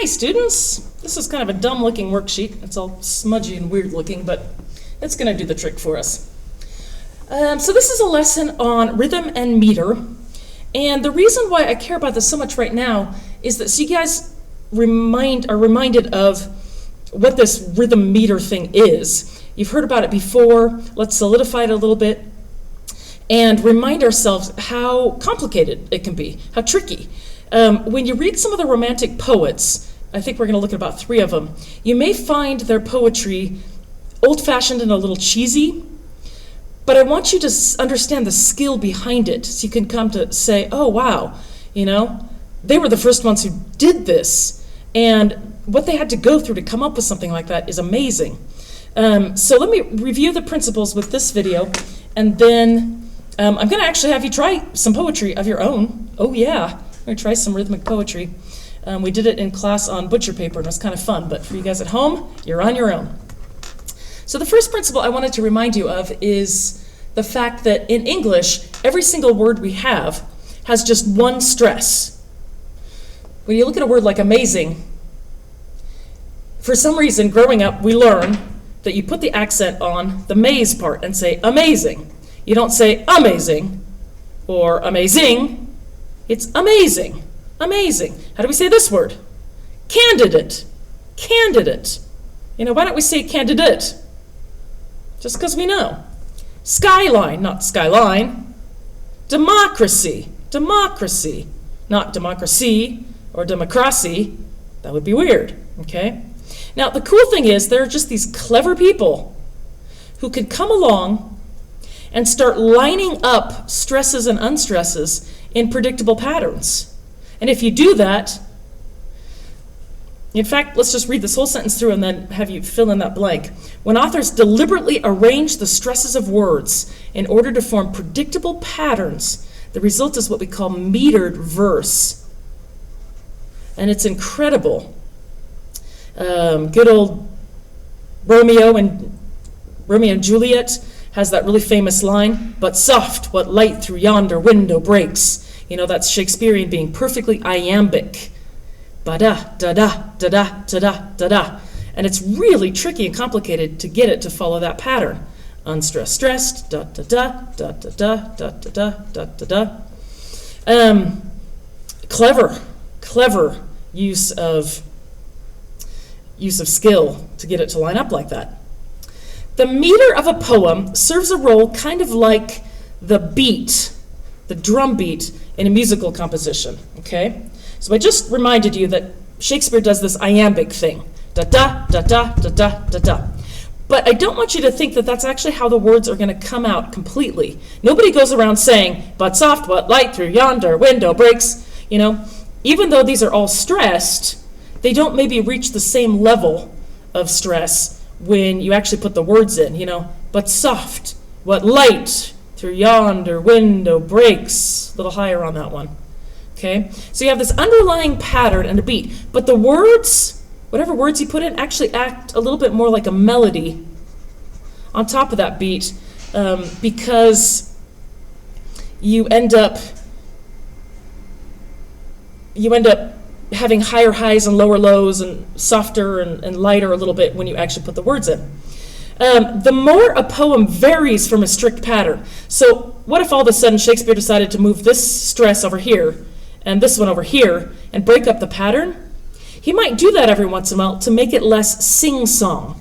Hi students, this is kind of a dumb looking worksheet. It's all smudgy and weird looking, but it's going to do the trick for us. So this is a lesson on rhythm and meter, and the reason why I care about this so much right now is that so you guys are reminded of what this rhythm meter thing is. You've heard about it before. Let's solidify it a little bit and remind ourselves how complicated it can be, how tricky. When you read some of the Romantic poets, I think we're going to look at about 3 of them, you may find their poetry old-fashioned and a little cheesy, but I want you to understand the skill behind it so you can come to say, oh wow, you know, they were the first ones who did this, and what they had to go through to come up with something like that is amazing. So let me review the principles with this video, and then I'm going to actually have you try some poetry of your own. Oh yeah. We're going to try some rhythmic poetry. We did it in class on butcher paper, and it was kind of fun, but for you guys at home, you're on your own. So the first principle I wanted to remind you of is the fact that in English, every single word we have has just one stress. When you look at a word like amazing, for some reason, growing up, we learn that you put the accent on the maze part and say amazing. You don't say amazing or amazing. It's amazing, amazing. How do we say this word? Candidate, candidate. You know, why don't we say candidate? Just because we know. Skyline, not skyline. Democracy, democracy, not democracy or democracy. That would be weird, okay? Now, the cool thing is there are just these clever people who can come along and start lining up stresses and unstresses in predictable patterns. And if you do that, in fact, let's just read this whole sentence through and then have you fill in that blank. When authors deliberately arrange the stresses of words in order to form predictable patterns, the result is what we call metered verse. And it's incredible. Good old Romeo and Juliet has that really famous line, but soft what light through yonder window breaks. You know, that's Shakespearean being perfectly iambic. Ba-da, da-da, da-da, da-da, da-da. And it's really tricky and complicated to get it to follow that pattern. Unstressed, stressed, da-da-da, da-da-da, da-da-da, da-da-da. Clever use of skill to get it to line up like that. The meter of a poem serves a role kind of like the beat, the drum beat in a musical composition, okay? So I just reminded you that Shakespeare does this iambic thing, da-da, da-da, da-da, da-da. But I don't want you to think that that's actually how the words are going to come out completely. Nobody goes around saying, but soft what light through yonder window breaks, you know? Even though these are all stressed, they don't maybe reach the same level of stress when you actually put the words in, you know, but soft, what light through yonder window breaks, a little higher on that one, okay? So you have this underlying pattern and a beat, but the words, whatever words you put in, actually act a little bit more like a melody on top of that beat, because you end up having higher highs and lower lows and softer and lighter a little bit when you actually put the words in. The more a poem varies from a strict pattern. So what if all of a sudden Shakespeare decided to move this stress over here and this one over here and break up the pattern? He might do that every once in a while to make it less sing-song.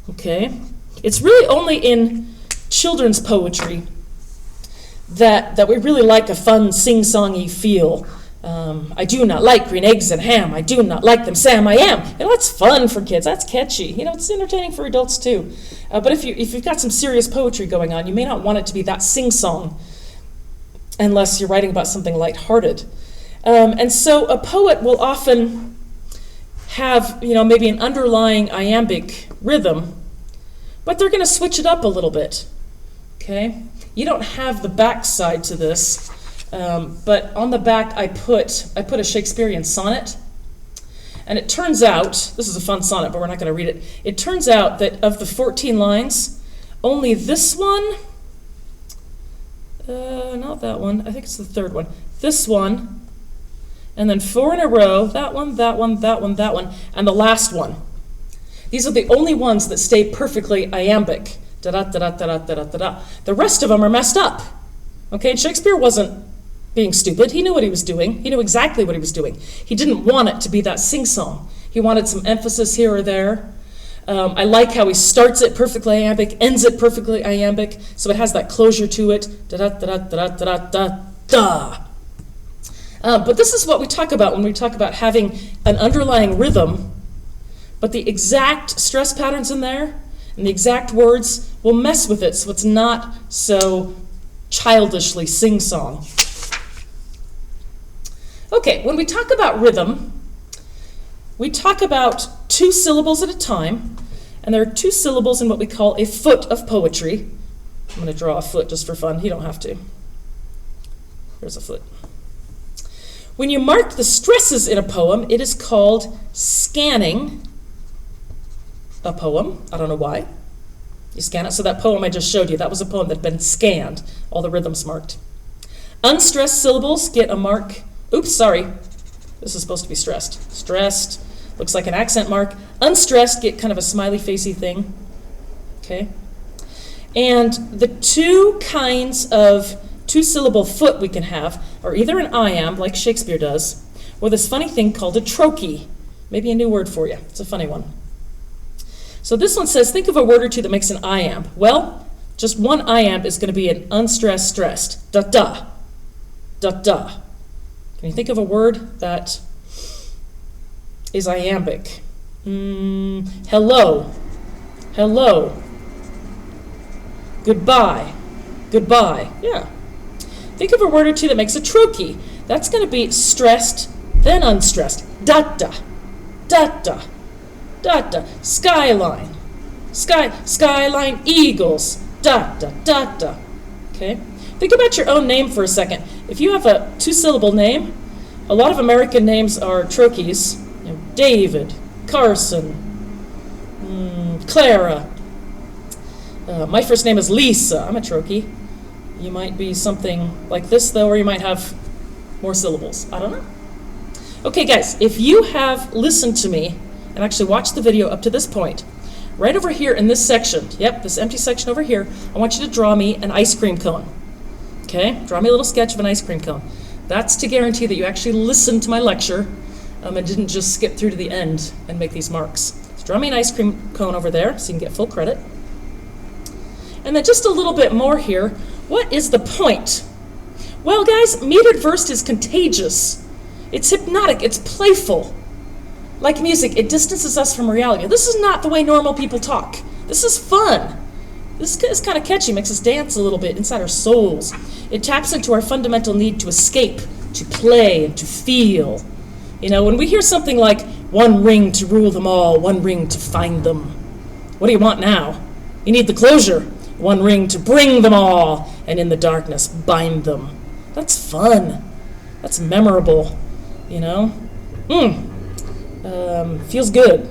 Okay? It's really only in children's poetry that we really like a fun sing-songy feel. I do not like green eggs and ham. I do not like them, Sam, I am. You know, that's fun for kids. That's catchy. You know, it's entertaining for adults too. But if you've got some serious poetry going on, you may not want it to be that sing-song unless you're writing about something lighthearted. And so a poet will often have, you know, maybe an underlying iambic rhythm, but they're going to switch it up a little bit. Okay? You don't have the backside to this. But on the back I put a Shakespearean sonnet, and it turns out, this is a fun sonnet, but we're not going to read it. It turns out that of the 14 lines, only this one, not that one, I think it's the third one, this one and then 4 in a row, that one, that one, that one, that one, and the last one. These are the only ones that stay perfectly iambic. Da-da-da-da-da-da-da-da-da. The rest of them are messed up. Okay, and Shakespeare wasn't being stupid. He knew what he was doing. He knew exactly what he was doing. He didn't want it to be that sing-song. He wanted some emphasis here or there. I like how he starts it perfectly iambic, ends it perfectly iambic, so it has that closure to it. Da-da-da-da-da-da-da-da. But this is what we talk about when we talk about having an underlying rhythm, but the exact stress patterns in there and the exact words will mess with it so it's not so childishly sing-song. Okay, when we talk about rhythm, we talk about 2 syllables at a time, and there are 2 syllables in what we call a foot of poetry. I'm going to draw a foot just for fun. You don't have to. Here's a foot. When you mark the stresses in a poem, it is called scanning a poem. I don't know why. You scan it. So that poem I just showed you, that was a poem that had been scanned, all the rhythms marked. Unstressed syllables get a mark. Oops, sorry. This is supposed to be stressed. Stressed. Looks like an accent mark. Unstressed get kind of a smiley facey thing. Okay? And the 2 kinds of 2-syllable foot we can have are either an iamb, like Shakespeare does, or this funny thing called a trochee. Maybe a new word for you. It's a funny one. So this one says, think of a word or 2 that makes an iamb. Well, just one iamb is going to be an unstressed stressed. Da-da. Da-da. Can you think of a word that is iambic? Hello. Hello. Goodbye. Goodbye. Yeah. Think of a word or 2 that makes a trochee. That's going to be stressed, then unstressed. Da-da. Da-da. Da-da. Skyline. Skyline eagles. Da-da. Da-da. Okay? Think about your own name for a second. If you have a 2-syllable name, a lot of American names are trochees. You know, David, Carson, Clara. My first name is Lisa. I'm a trochee. You might be something like this, though, or you might have more syllables. I don't know. Okay, guys, if you have listened to me and actually watched the video up to this point, right over here in this section, yep, this empty section over here, I want you to draw me an ice cream cone. Okay? Draw me a little sketch of an ice cream cone. That's to guarantee that you actually listened to my lecture and didn't just skip through to the end and make these marks. So draw me an ice cream cone over there so you can get full credit. And then just a little bit more here. What is the point? Well, guys, metered verse is contagious. It's hypnotic. It's playful. Like music, it distances us from reality. This is not the way normal people talk. This is fun. This is kind of catchy, makes us dance a little bit inside our souls. It taps into our fundamental need to escape, to play, and to feel. You know, when we hear something like, 1 ring to rule them all, 1 ring to find them, what do you want now? You need the closure. 1 ring to bring them all, and in the darkness bind them. That's fun. That's memorable, you know? Feels good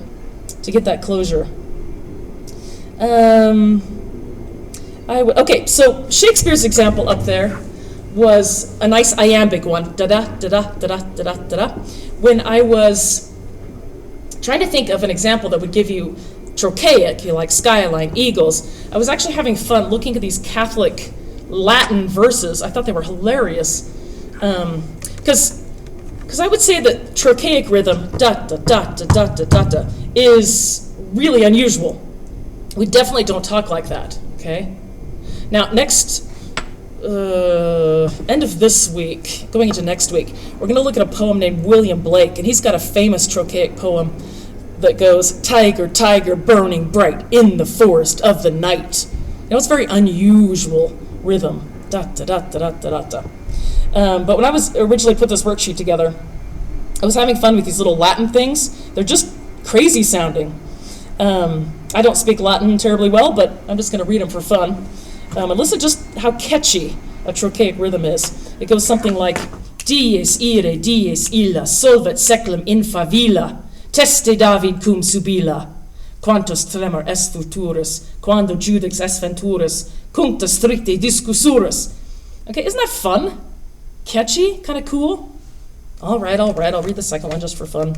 to get that closure. Okay, so Shakespeare's example up there was a nice iambic one. Da-da, da-da, da-da, da-da, da-da. When I was trying to think of an example that would give you trochaic, like skyline, eagles, I was actually having fun looking at these Catholic Latin verses. I thought they were hilarious. Because I would say that trochaic rhythm, da-da-da-da-da-da-da, is really unusual. We definitely don't talk like that, okay? Now, next, end of this week, going into next week, we're going to look at a poem named William Blake, and he's got a famous trochaic poem that goes, tiger, tiger, burning bright in the forest of the night. You know, it's a very unusual rhythm. Da-da-da-da-da-da-da. But when I was originally put this worksheet together, I was having fun with these little Latin things. They're just crazy sounding. I don't speak Latin terribly well, but I'm just going to read them for fun. And listen just how catchy a trochaic rhythm is. It goes something like, dies ire, dies illa, solvet seclum in favilla, teste David cum subila, quantos tremor est futurus, quando judex est venturus, cuncta stricte discussurus. Okay, isn't that fun? Catchy? Kind of cool? All right, I'll read the second one just for fun.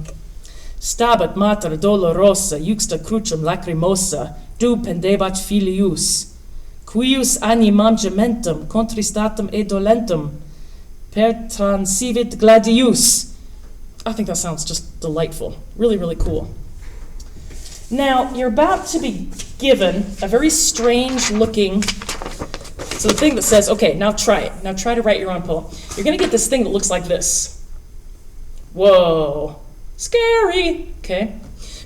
Stabat mater dolorosa, juxta crucem lacrimosa, du pendebat filius, quius animam gementem, contristatum e dolentum, per transivit gladius. I think that sounds just delightful. Really, really cool. Now, you're about to be given a very strange looking, so the thing that says, okay, now try it. Now try to write your own poem. You're going to get this thing that looks like this. Whoa, scary, okay?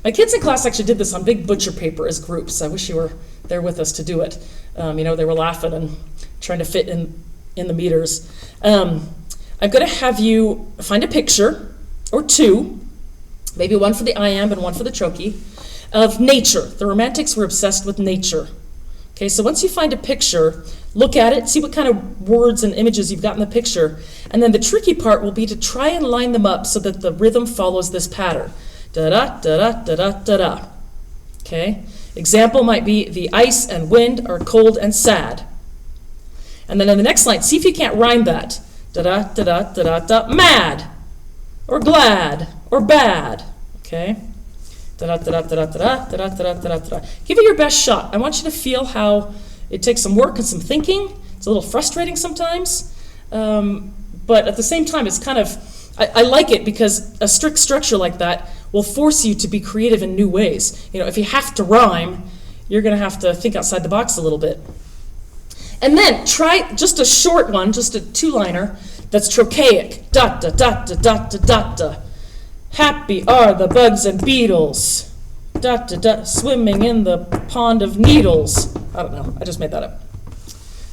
My kids in class actually did this on big butcher paper as groups. I wish you were there with us to do it. They were laughing and trying to fit in the meters. I'm going to have you find a picture, or two, maybe one for the iamb and one for the trochee, of nature. The Romantics were obsessed with nature. Okay, so once you find a picture, look at it, see what kind of words and images you've got in the picture, and then the tricky part will be to try and line them up so that the rhythm follows this pattern. Da-da, da-da, da-da, da-da. Okay, example might be, the ice and wind are cold and sad. And then in the next line, see if you can't rhyme that. Da-da, da-da, da-da, da, mad, or glad, or bad. Okay? Da-da, da-da, da-da, da-da, da-da, da-da, da-da, da-da. Give it your best shot. I want you to feel how it takes some work and some thinking. It's a little frustrating sometimes. But at the same time, it's kind of, I like it because a strict structure like that will force you to be creative in new ways. If you have to rhyme, you're going to have to think outside the box a little bit. And then try just a short one, just a two-liner, that's trochaic. Da-da-da-da-da-da-da-da. Happy are the bugs and beetles, swimming in the pond of needles. I don't know, I just made that up.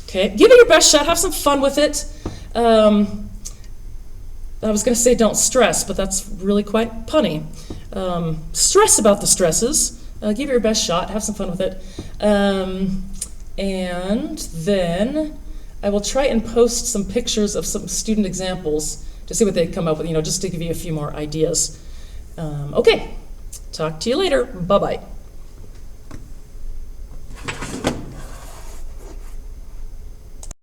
Okay, give it your best shot, have some fun with it. I was going to say don't stress, but that's really quite punny. Stress about the stresses, give it your best shot, have some fun with it. And then I will try and post some pictures of some student examples to see what they come up with, just to give you a few more ideas. Okay, talk to you later. Bye-bye.